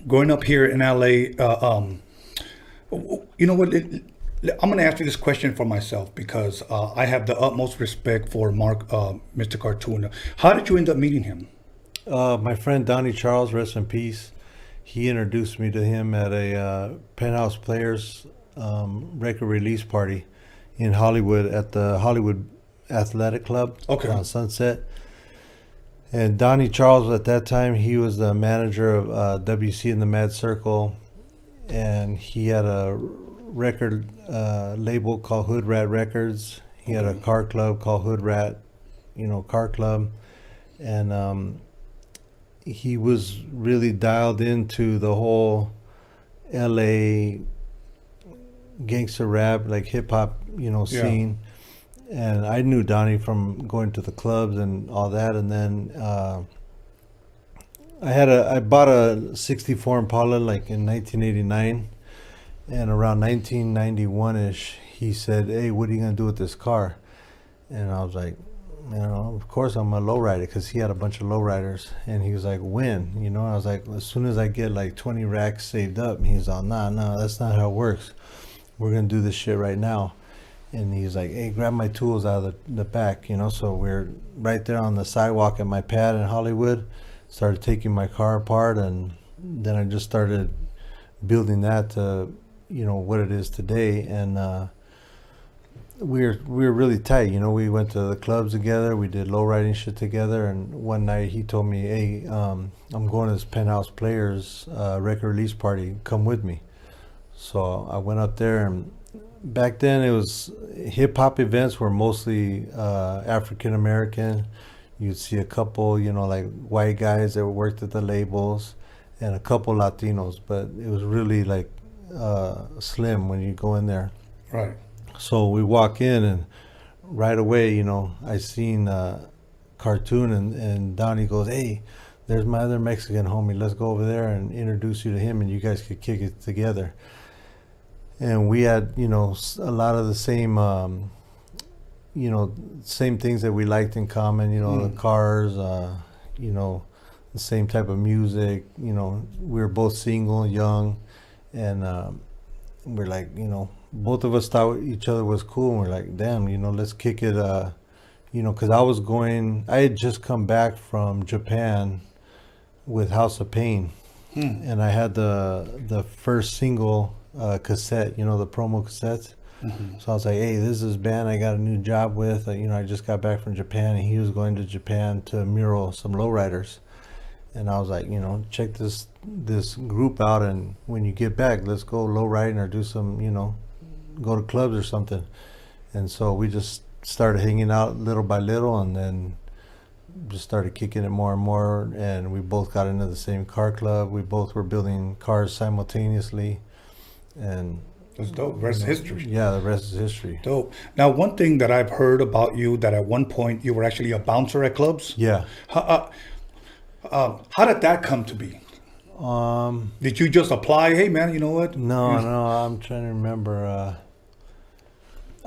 growing up here in LA, you know what? I'm going to ask you this question for myself because I have the utmost respect for Mark, Mr. Cartoon. How did you end up meeting him? My friend Donnie Charles, rest in peace. He introduced me to him at a Penthouse Players record release party in Hollywood at the Hollywood Athletic Club Okay. on Sunset. And Donnie Charles, at that time, he was the manager of WC in the Mad Circle, and he had a record label called Hood Rat Records. He had a Okay. car club called Hood Rat, car club, and he was really dialed into the whole LA gangster rap, like hip hop, Yeah. scene. And I knew Donnie from going to the clubs and all that. And then I bought a '64 Impala like in 1989, and around 1991 ish, he said, "Hey, what are you gonna do with this car?" And I was like, of course I'm a lowrider because he had a bunch of lowriders. And he was like, when? I was like, as soon as I get like 20 racks saved up. And he's all, nah, no, that's not how it works. We're going to do this shit right now. And he's like, hey, grab my tools out of the back, So we're right there on the sidewalk at my pad in Hollywood. Started taking my car apart, and then I just started building that to, what it is today. And we were really tight. We went to the clubs together. We did low riding shit together. And one night he told me, "Hey, I'm going to this Penthouse Players record release party. Come with me." So I went up there, and back then it was hip hop events were mostly African American. You'd see a couple, like white guys that worked at the labels, and a couple Latinos, but it was really like slim when you go in there. Right. So we walk in, and right away, I seen Cartoon, and Donnie goes, "Hey, there's my other Mexican homie. Let's go over there and introduce you to him, and you guys could kick it together." And we had, a lot of the same, same things that we liked in common. The cars, the same type of music. We were both single, young, and we're like, both of us thought each other was cool, and we're like, damn, let's kick it. Because I had just come back from Japan with House of Pain, and I had the first single cassette, the promo cassettes. So I was like, hey, this is this band I got a new job with. I just got back from Japan, and he was going to Japan to mural some lowriders. And I was like, check this group out, and when you get back, let's go low riding or do some, go to clubs or something. And so we just started hanging out little by little, and then just started kicking it more and more. And we both got into the same car club. We both were building cars simultaneously, and That's dope. The rest is history. yeah, the rest is history. Dope. Now, one thing that I've heard about you that at one point you were actually a bouncer at clubs. Yeah. How did that come to be? Did you just apply? Hey, man, you know what? No, I'm trying to remember.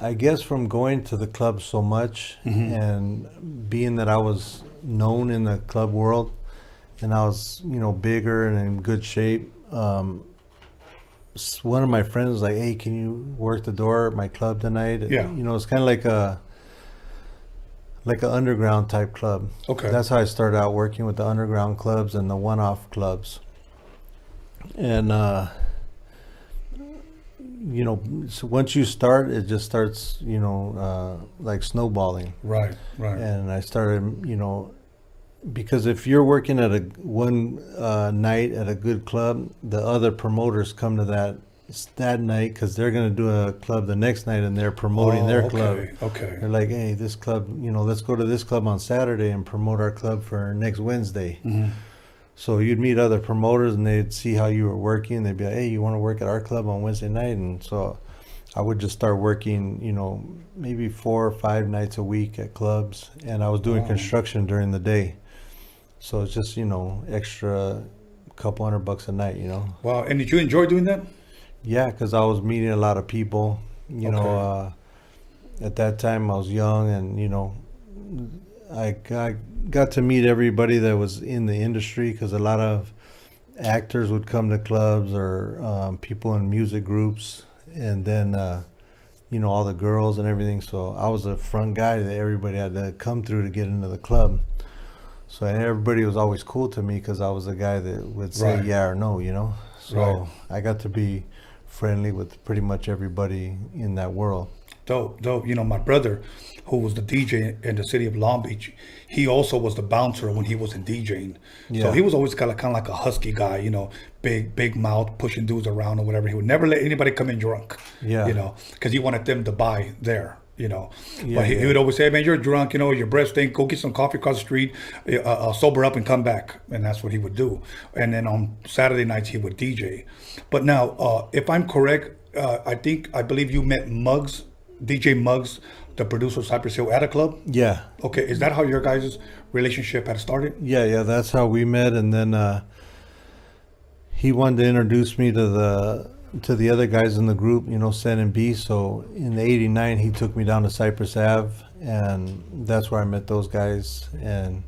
I guess from going to the club so much, and being that I was known in the club world, and I was, bigger and in good shape. One of my friends was like, "Hey, can you work the door at my club tonight?" Yeah. It's kind of like an underground type club. Okay. That's how I started out, working with the underground clubs and the one-off clubs. And so once you start, it just starts, like snowballing. Right, right. And I started, because if you're working at a one night at a good club, the other promoters come to that night because they're going to do a club the next night, and they're promoting their club. Okay. They're like, hey, this club, let's go to this club on Saturday and promote our club for next Wednesday. So you'd meet other promoters, and they'd see how you were working. They'd be like, hey, you want to work at our club on Wednesday night? And so I would just start working, maybe 4 or 5 nights a week at clubs. And I was doing construction during the day. So it's just, extra couple $100 a night, Wow. And did you enjoy doing that? Yeah, because I was meeting a lot of people. At that time I was young, and I got to meet everybody that was in the industry, because a lot of actors would come to clubs or people in music groups, and then all the girls and everything. So I was the front guy that everybody had to come through to get into the club. So everybody was always cool to me because I was the guy that would say Right. yeah or no. So Right. I got to be friendly with pretty much everybody in that world. Dope, dope. My brother, who was the DJ in the city of Long Beach, he also was the bouncer when he was in DJing. So Yeah. he was always kind of like a husky guy, big mouth, pushing dudes around or whatever. He would never let anybody come in drunk, Yeah. because he wanted them to buy there. Yeah, But he yeah. would always say, "Man, you're drunk. Your breath stink. Go get some coffee across the street, sober up, and come back." And that's what he would do. And then on Saturday nights he would DJ. But now, if I'm correct, I believe you met Muggs, DJ Muggs, the producer of Cypress Hill, at a club. Yeah. Okay, is that how your guys' relationship had started? Yeah, that's how we met, and then he wanted to introduce me to the other guys in the group, Sen and B. So in '89, he took me down to Cypress Ave, and that's where I met those guys. And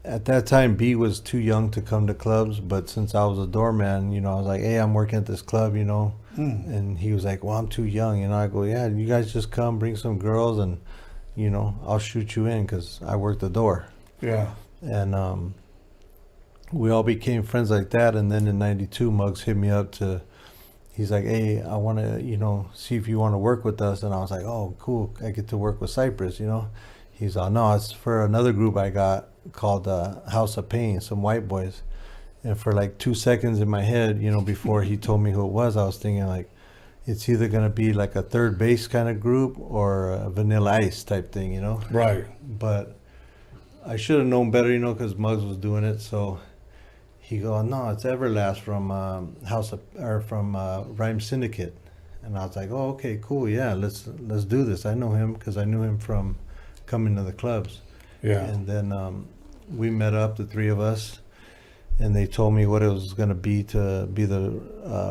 at that time, B was too young to come to clubs, but since I was a doorman, I was like, "Hey, I'm working at this club," and he was like, "Well, I'm too young," I go, "Yeah, you guys just come, bring some girls, and I'll shoot you in because I work the door." Yeah. And we all became friends like that. And then in '92, Muggs hit me up he's like, "Hey, I want to see if you want to work with us." And I was like, "Oh, cool, I get to work with Cypress." He's like, "No, it's for another group I got called House of Pain, some white boys." And for like 2 seconds in my head, before he told me who it was, I was thinking like, it's either going to be like a third base kind of group or a Vanilla Ice type thing, Right. But I should have known better, because Muggs was doing it. So he go, "No, it's Everlast from from Rhyme Syndicate." And I was like, "Oh, okay, cool, yeah, let's do this." I know him because I knew him from coming to the clubs. Yeah. And then we met up, the three of us, and they told me what it was going to be the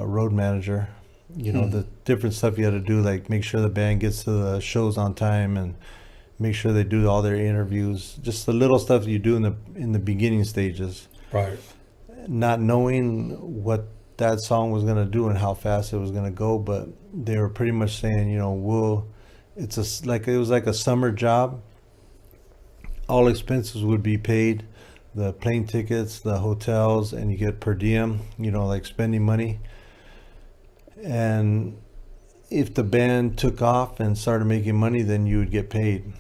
road manager. The different stuff you had to do, like make sure the band gets to the shows on time and make sure they do all their interviews. Just the little stuff you do in the beginning stages. Right. Not knowing what that song was going to do and how fast it was going to go, but they were pretty much saying, it was like a summer job. All expenses would be paid, the plane tickets, the hotels, and you get per diem, like spending money. And if the band took off and started making money, then you would get paid.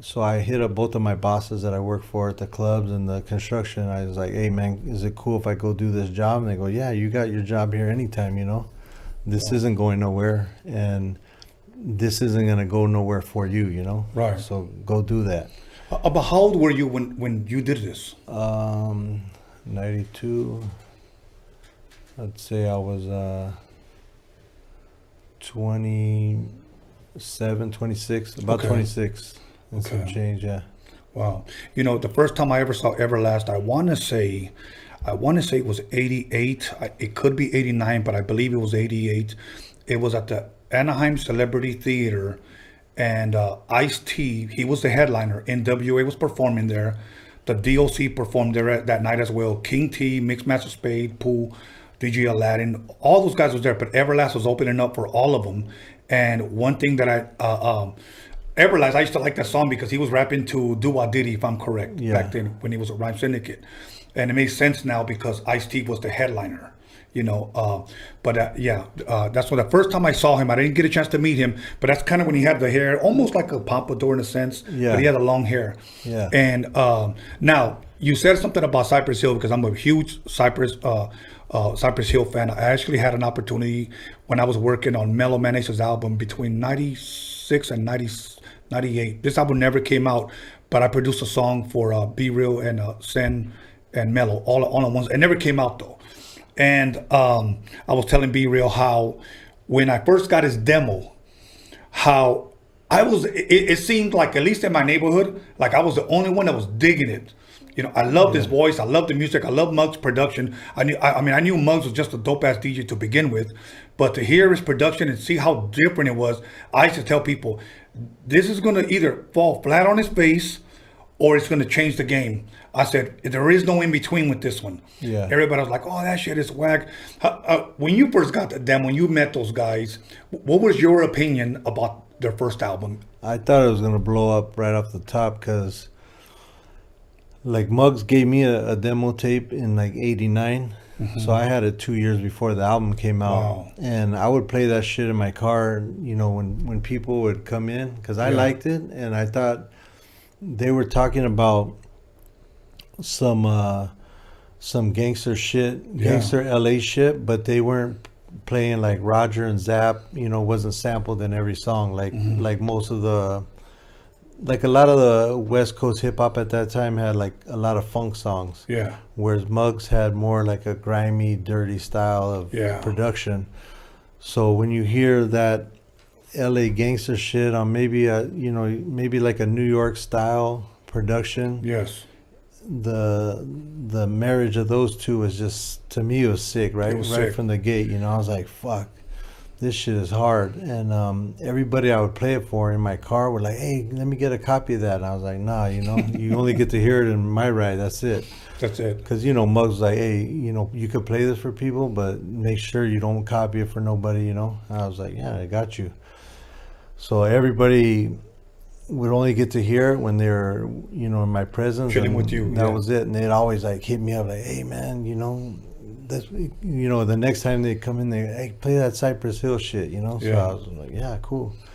So I hit up both of my bosses that I work for at the clubs and the construction. I was like, "Hey man, is it cool if I go do this job?" And they go, "Yeah, you got your job here anytime, This isn't going nowhere, and this isn't going to go nowhere for you, Right. So go do that." About how old were you when you did this? 92. I'd say I was 27, 26, about Okay. 26 and some Okay. change, yeah. Wow. The first time I ever saw Everlast, I want to say it was 88. It could be 89, but I believe it was 88. It was at the Anaheim Celebrity Theater, and Ice-T, he was the headliner. NWA was performing there. The DOC performed there that night as well. King T, Mixmaster Spade, Pooh, DJ Aladdin, all those guys was there, but Everlast was opening up for all of them. And one thing that Everlast, I used to like that song because he was rapping to Do Wah Diddy, if I'm correct, Yeah. back then when he was a Rhyme Syndicate. And it makes sense now because Ice-T was the headliner, that's when the first time I saw him. I didn't get a chance to meet him, but that's kind of when he had the hair, almost like a pompadour in a sense, Yeah. but he had a long hair. Yeah. And now, you said something about Cypress Hill because I'm a huge Cypress Hill fan. I actually had an opportunity when I was working on Mellow Mayonnaise's album between 96 and 98. This album never came out, but I produced a song for Be Real and Sen and Mellow all at once. It never came out though. And I was telling Be Real how when I first got his demo, how it seemed like, at least in my neighborhood, like I was the only one that was digging it. I loved his voice. I loved the music. I loved Muggs' production. I knew Muggs was just a dope ass DJ to begin with, but to hear his production and see how different it was, I used to tell people, this is gonna either fall flat on his face, or it's going to change the game. I said, there is no in between with this one. Yeah. Everybody was like, oh, that shit is whack. When you first got the demo, when you met those guys, what was your opinion about their first album? I thought it was gonna blow up right off the top because, like, Muggs gave me a demo tape in like '89, so I had it 2 years before the album came out, Wow. and I would play that shit in my car. You know, when people would come in, because I liked it, and I thought they were talking about some gangster shit, gangster LA shit, but they weren't playing like Roger and Zapp, you know, wasn't sampled in every song like most of the, like a lot of the West Coast hip hop at that time had like a lot of funk songs. Yeah. Whereas Muggs had more like a grimy, dirty style of production. So when you hear that LA gangster shit on maybe maybe like a New York style production, Yes. the marriage of those two was just, to me, it was sick, right? Was right sick. from the gate, you know. I was like, fuck, this shit is hard. And everybody I would play it for in my car were like, hey, let me get a copy of that. And I was like, nah, you know, you only get to hear it in my ride, that's it. That's it. Because, you know, Muggs was like, hey, you know, you could play this for people, but make sure you don't copy it for nobody, you know. And I was like, yeah, I got you. So everybody would only get to hear it when they're, you know, in my presence. Chilling with you. That was it. And they'd always like hit me up like, hey man, you know, that's, you know, the next time they come in, they, hey, play that Cypress Hill shit, you know. So I was like, yeah, cool.